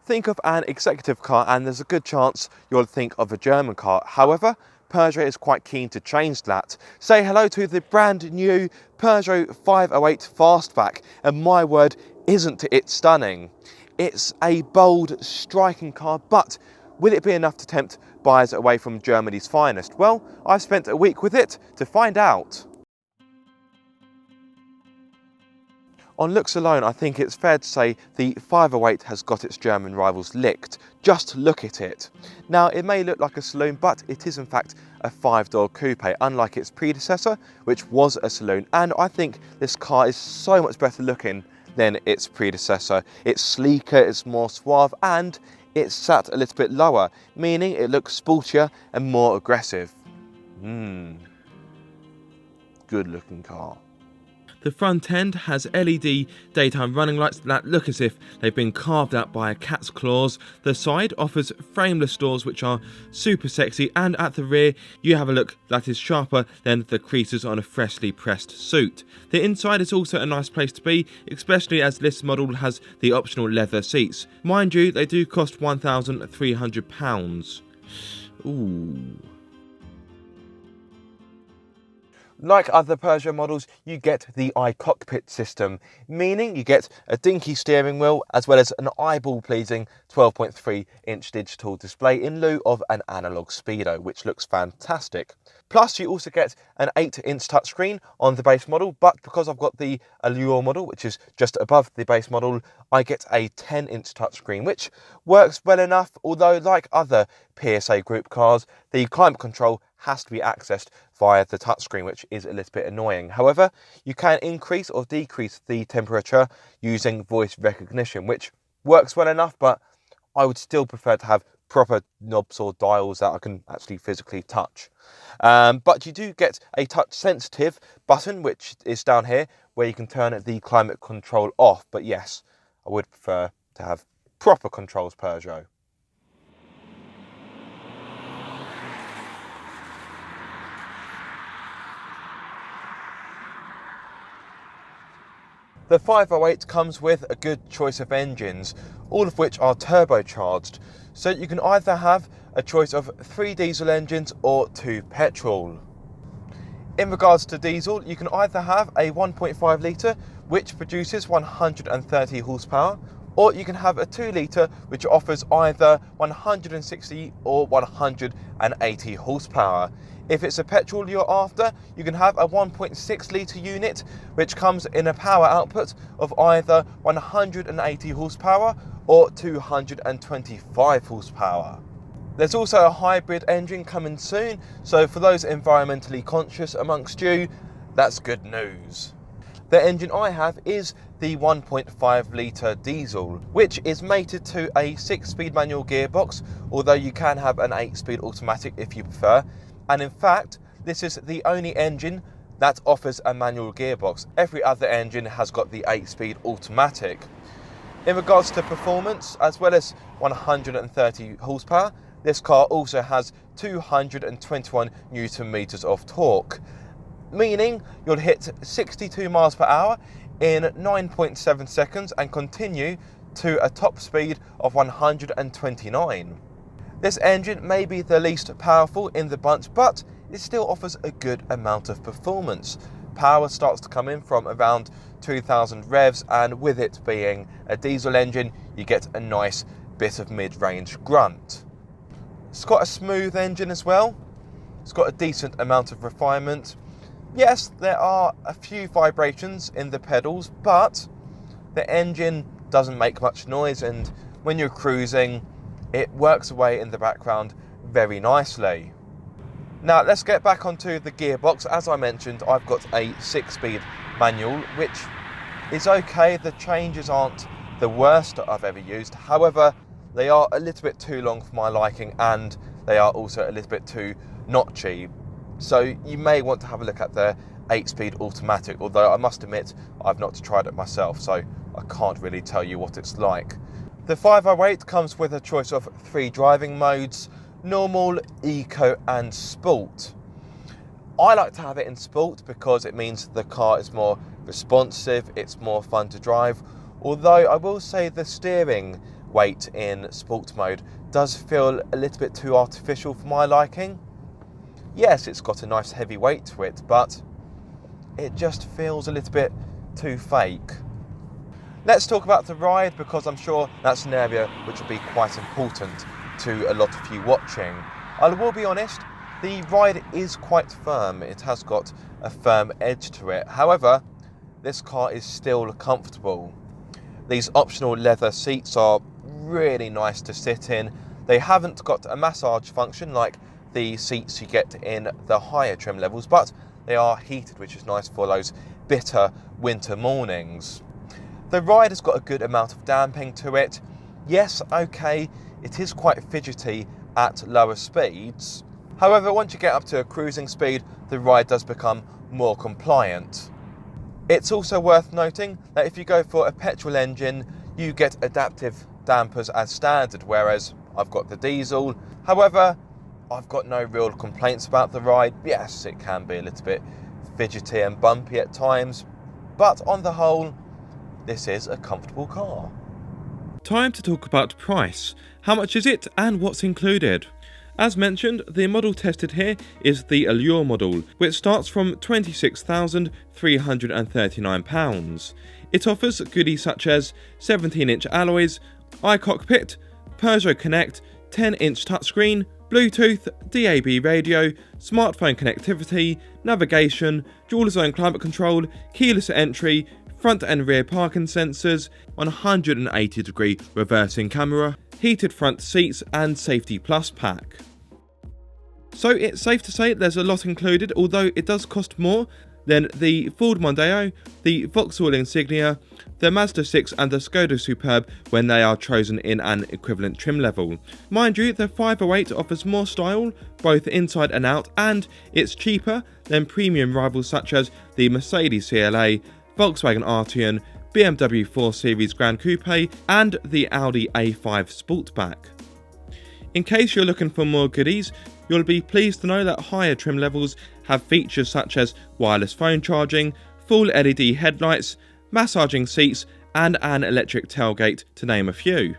Think of an executive car and there's a good chance you'll think of a German car. However, Peugeot is quite keen to change that. Say hello to the brand new Peugeot 508 Fastback, and my word, isn't it stunning? It's a bold, striking car, but will it be enough to tempt buyers away from Germany's finest? Well, I've spent a week with it to find out. On looks alone, I think it's fair to say the 508 has got its German rivals licked. Just look at it. Now, it may look like a saloon, but it is in fact a 5-door coupe, unlike its predecessor, which was a saloon. And I think this car is so much better looking than its predecessor. It's sleeker, it's more suave, and it's sat a little bit lower, meaning it looks sportier and more aggressive. Good looking car. The front end has LED daytime running lights that look as if they've been carved out by a cat's claws. The side offers frameless doors which are super sexy, and at the rear you have a look that is sharper than the creases on a freshly pressed suit. The inside is also a nice place to be, especially as this model has the optional leather seats. Mind you, they do cost £1,300. Ooh. Like other Peugeot models, you get the i-Cockpit system, meaning you get a dinky steering wheel as well as an eyeball-pleasing 12.3-inch digital display in lieu of an analog speedo, which looks fantastic. Plus, you also get an 8-inch touchscreen on the base model, but because I've got the Allure model, which is just above the base model, I get a 10-inch touchscreen, which works well enough, although like other PSA group cars, the climate control has to be accessed via the touchscreen, which is a little bit annoying. However, you can increase or decrease the temperature using voice recognition, which works well enough, but I would still prefer to have proper knobs or dials that I can actually physically touch. But you do get a touch sensitive button, which is down here, where you can turn the climate control off. But yes, I would prefer to have proper controls Peugeot. The 508 comes with a good choice of engines, all of which are turbocharged, so you can either have a choice of 3 diesel engines or 2 petrol. In regards to diesel, you can either have a 1.5 litre which produces 130 horsepower, or you can have a 2 litre which offers either 160 or 180 horsepower. If it's a petrol you're after, you can have a 1.6 litre unit which comes in a power output of either 180 horsepower or 225 horsepower. There's also a hybrid engine coming soon, so for those environmentally conscious amongst you, that's good news. The engine I have is the 1.5 litre diesel, which is mated to a 6-speed manual gearbox, although you can have an 8-speed automatic if you prefer. And in fact, this is the only engine that offers a manual gearbox. Every other engine has got the 8-speed automatic. In regards to performance, as well as 130 horsepower, this car also has 221 Newton meters of torque, meaning you'll hit 62 miles per hour in 9.7 seconds and continue to a top speed of 129. This engine may be the least powerful in the bunch, but it still offers a good amount of performance. Power starts to come in from around 2000 revs, and with it being a diesel engine, you get a nice bit of mid-range grunt. It's got a smooth engine as well. It's got a decent amount of refinement. Yes, there are a few vibrations in the pedals, but the engine doesn't make much noise, and when you're cruising, it works away in the background very nicely. Now let's get back onto the gearbox. As I mentioned, I've got a 6-speed manual, which is okay. The changes aren't the worst I've ever used. However, they are a little bit too long for my liking, and they are also a little bit too notchy. So you may want to have a look at the 8-speed automatic, although I must admit I've not tried it myself, so I can't really tell you what it's like. The 508 comes with a choice of 3 driving modes: normal, eco and sport. I like to have it in sport because it means the car is more responsive, it's more fun to drive, although I will say the steering weight in sport mode does feel a little bit too artificial for my liking. Yes, it's got a nice heavy weight to it, but it just feels a little bit too fake. Let's talk about the ride, because I'm sure that's an area which will be quite important to a lot of you watching. I will be honest, the ride is quite firm. It has got a firm edge to it. However, this car is still comfortable. These optional leather seats are really nice to sit in. They haven't got a massage function like the seats you get in the higher trim levels, but they are heated, which is nice for those bitter winter mornings. The ride has got a good amount of damping to it. Yes, okay, it is quite fidgety at lower speeds. However, once you get up to a cruising speed, the ride does become more compliant. It's also worth noting that if you go for a petrol engine, you get adaptive dampers as standard, whereas I've got the diesel. However, I've got no real complaints about the ride. Yes, it can be a little bit fidgety and bumpy at times, but on the whole, this is a comfortable car. Time to talk about price. How much is it and what's included? As mentioned, the model tested here is the Allure model, which starts from £26,339. It offers goodies such as 17-inch alloys, i-Cockpit, Peugeot Connect, 10-inch touchscreen, Bluetooth, DAB radio, smartphone connectivity, navigation, dual zone climate control, keyless entry, front and rear parking sensors, 180-degree reversing camera, heated front seats and Safety Plus pack. So it's safe to say there's a lot included, although it does cost more than the Ford Mondeo, the Vauxhall Insignia, the Mazda 6 and the Skoda Superb when they are chosen in an equivalent trim level. Mind you, the 508 offers more style, both inside and out, and it's cheaper than premium rivals such as the Mercedes CLA, Volkswagen Arteon, BMW 4 Series Grand Coupe and the Audi A5 Sportback. In case you're looking for more goodies, you'll be pleased to know that higher trim levels have features such as wireless phone charging, full LED headlights, massaging seats and an electric tailgate, to name a few.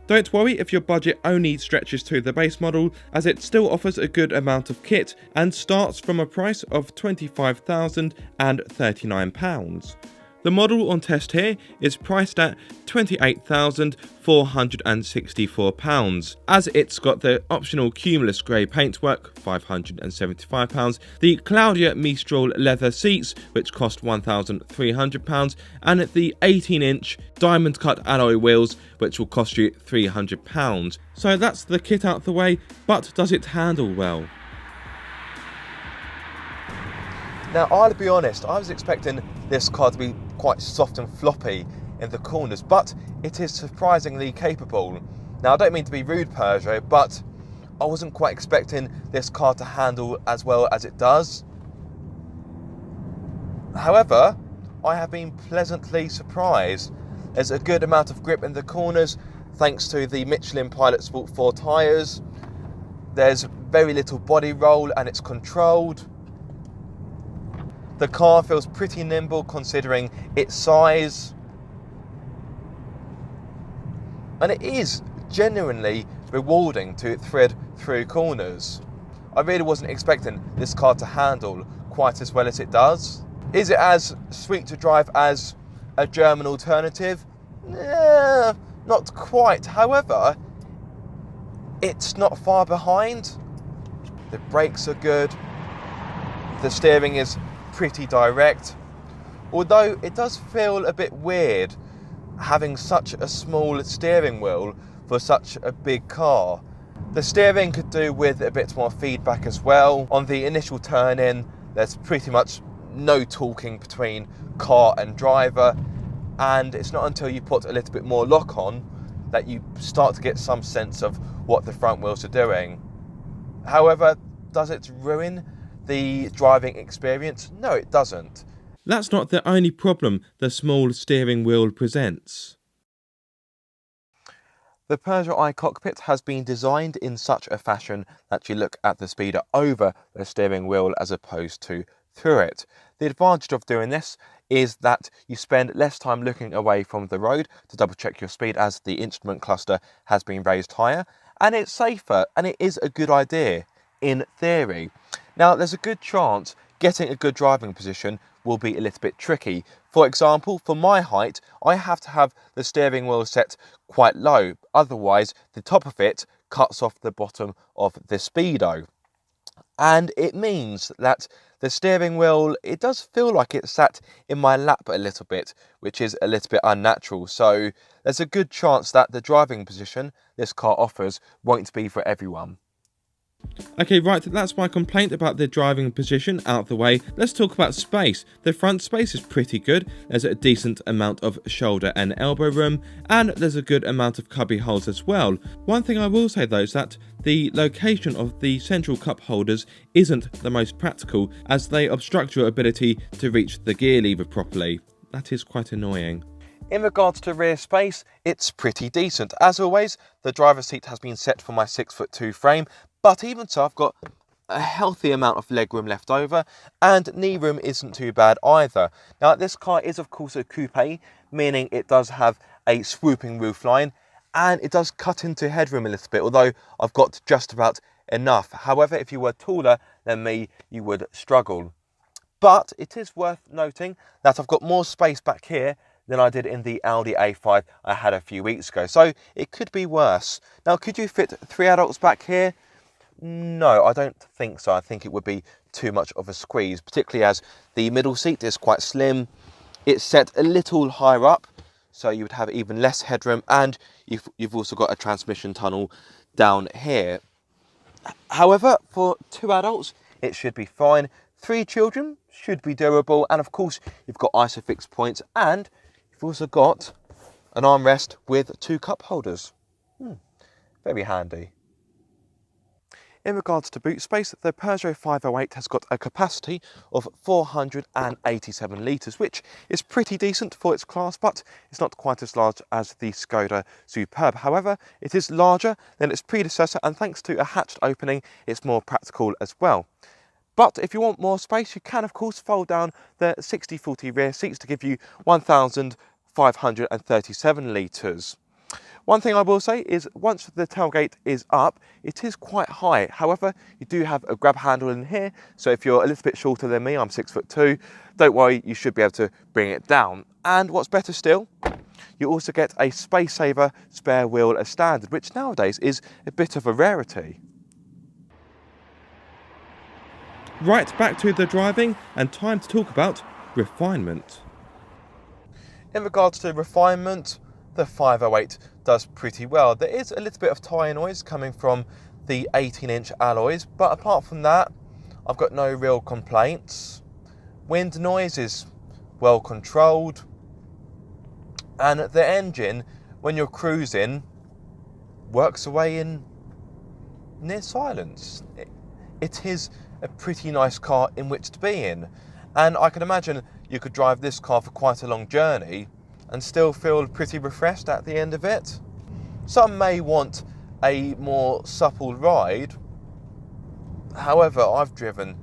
Don't worry if your budget only stretches to the base model, as it still offers a good amount of kit and starts from a price of £25,039. The model on test here is priced at £28,464, as it's got the optional Cumulus grey paintwork, £575, the Claudia Mistral leather seats, which cost £1,300, and the 18-inch diamond cut alloy wheels, which will cost you £300. So that's the kit out the way, but does it handle well? Now, I'll be honest, I was expecting this car to be quite soft and floppy in the corners, but it is surprisingly capable. Now, I don't mean to be rude, Peugeot, but I wasn't quite expecting this car to handle as well as it does. However, I have been pleasantly surprised. There's a good amount of grip in the corners thanks to the Michelin Pilot Sport 4 tyres. There's very little body roll and it's controlled. The car feels pretty nimble considering its size. And it is genuinely rewarding to thread through corners. I really wasn't expecting this car to handle quite as well as it does. Is it as sweet to drive as a German alternative? Not quite. However, it's not far behind. The brakes are good. The steering is pretty direct, although it does feel a bit weird having such a small steering wheel for such a big car. The steering could do with a bit more feedback as well. On the initial turn in, there's pretty much no talking between car and driver, and it's not until you put a little bit more lock on that you start to get some sense of what the front wheels are doing. However, does it ruin the driving experience? No, it doesn't. That's not the only problem the small steering wheel presents. The Peugeot i-Cockpit has been designed in such a fashion that you look at the speeder over the steering wheel as opposed to through it. The advantage of doing this is that you spend less time looking away from the road to double check your speed as the instrument cluster has been raised higher, and it's safer, and it is a good idea in theory. Now, there's a good chance getting a good driving position will be a little bit tricky. For example, for my height, I have to have the steering wheel set quite low, otherwise the top of it cuts off the bottom of the speedo. And it means that the steering wheel, it does feel like it's sat in my lap a little bit, which is a little bit unnatural. So there's a good chance that the driving position this car offers won't be for everyone. Okay, right, that's my complaint about the driving position out of the way. Let's talk about space. The front space is pretty good. There's a decent amount of shoulder and elbow room, and there's a good amount of cubby holes as well. One thing I will say though is that the location of the central cup holders isn't the most practical, as they obstruct your ability to reach the gear lever properly. That is quite annoying. In regards to rear space, it's pretty decent. As always, the driver's seat has been set for my 6'2" frame, but even so, I've got a healthy amount of legroom left over, and knee room isn't too bad either. Now, this car is of course a coupe, meaning it does have a swooping roofline, and it does cut into headroom a little bit, although I've got just about enough. However, if you were taller than me, you would struggle. But it is worth noting that I've got more space back here than I did in the Audi A5 I had a few weeks ago, so it could be worse. Now, could you fit 3 adults back here? No, I don't think so. I think it would be too much of a squeeze, particularly as the middle seat is quite slim. It's set a little higher up, so you would have even less headroom, and you've also got a transmission tunnel down here. However, for 2 adults, it should be fine. 3 children should be doable, and of course, you've got ISOFIX points, and you've also got an armrest with 2 cup holders. Very handy. In regards to boot space, the Peugeot 508 has got a capacity of 487 litres, which is pretty decent for its class, but it's not quite as large as the Skoda Superb. However, it is larger than its predecessor, and thanks to a hatched opening, it's more practical as well. But if you want more space, you can of course fold down the 60/40 rear seats to give you 1,537 litres. One thing I will say is once the tailgate is up, it is quite high. However, you do have a grab handle in here, so if you're a little bit shorter than me, I'm 6'2", don't worry, you should be able to bring it down. And what's better still, you also get a space saver spare wheel as standard, which nowadays is a bit of a rarity. Right, back to the driving, and time to talk about refinement. In regards to refinement, the 508 does pretty well. There is a little bit of tyre noise coming from the 18-inch alloys, but apart from that, I've got no real complaints. Wind noise is well controlled, and the engine, when you're cruising, works away in near silence. It is a pretty nice car in which to be in, and I can imagine you could drive this car for quite a long journey and still feel pretty refreshed at the end of it. Some may want a more supple ride. However, I've driven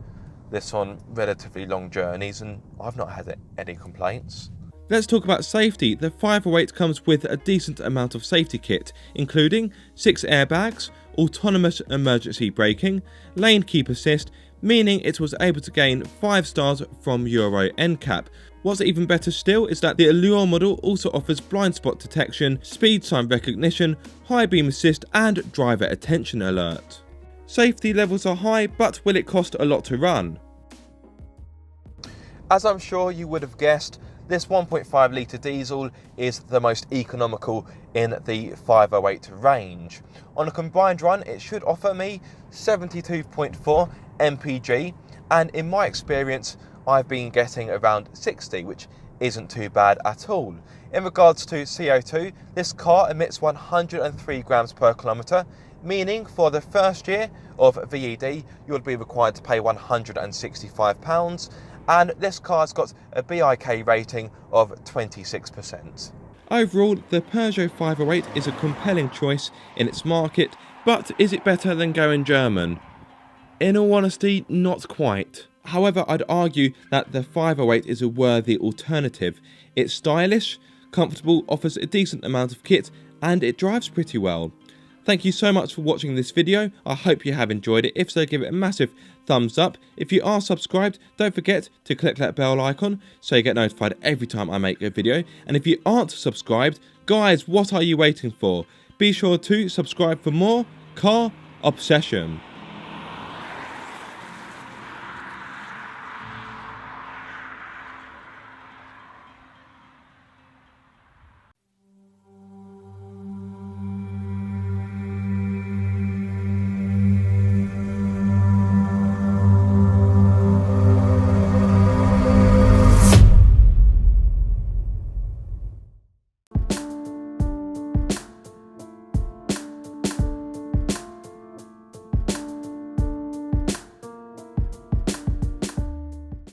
this on relatively long journeys and I've not had any complaints. Let's talk about safety. The 508 comes with a decent amount of safety kit, including 6 airbags, autonomous emergency braking, lane keep assist, meaning it was able to gain 5 stars from Euro NCAP. What's even better still is that the Allure model also offers blind spot detection, speed sign recognition, high beam assist and driver attention alert. Safety levels are high, but will it cost a lot to run? As I'm sure you would have guessed, this 1.5 litre diesel is the most economical in the 508 range. On a combined run, it should offer me 72.4 mpg, and in my experience, I've been getting around 60, which isn't too bad at all. In regards to CO2, this car emits 103 grams per kilometre, meaning for the first year of VED, you'll be required to pay £165, and this car's got a BIK rating of 26%. Overall, the Peugeot 508 is a compelling choice in its market, but is it better than going German? In all honesty, not quite. However, I'd argue that the 508 is a worthy alternative. It's stylish, comfortable, offers a decent amount of kit, and it drives pretty well. Thank you so much for watching this video. I hope you have enjoyed it. If so, give it a massive thumbs up. If you are subscribed, don't forget to click that bell icon so you get notified every time I make a video. And if you aren't subscribed, guys, what are you waiting for? Be sure to subscribe for more car obsession.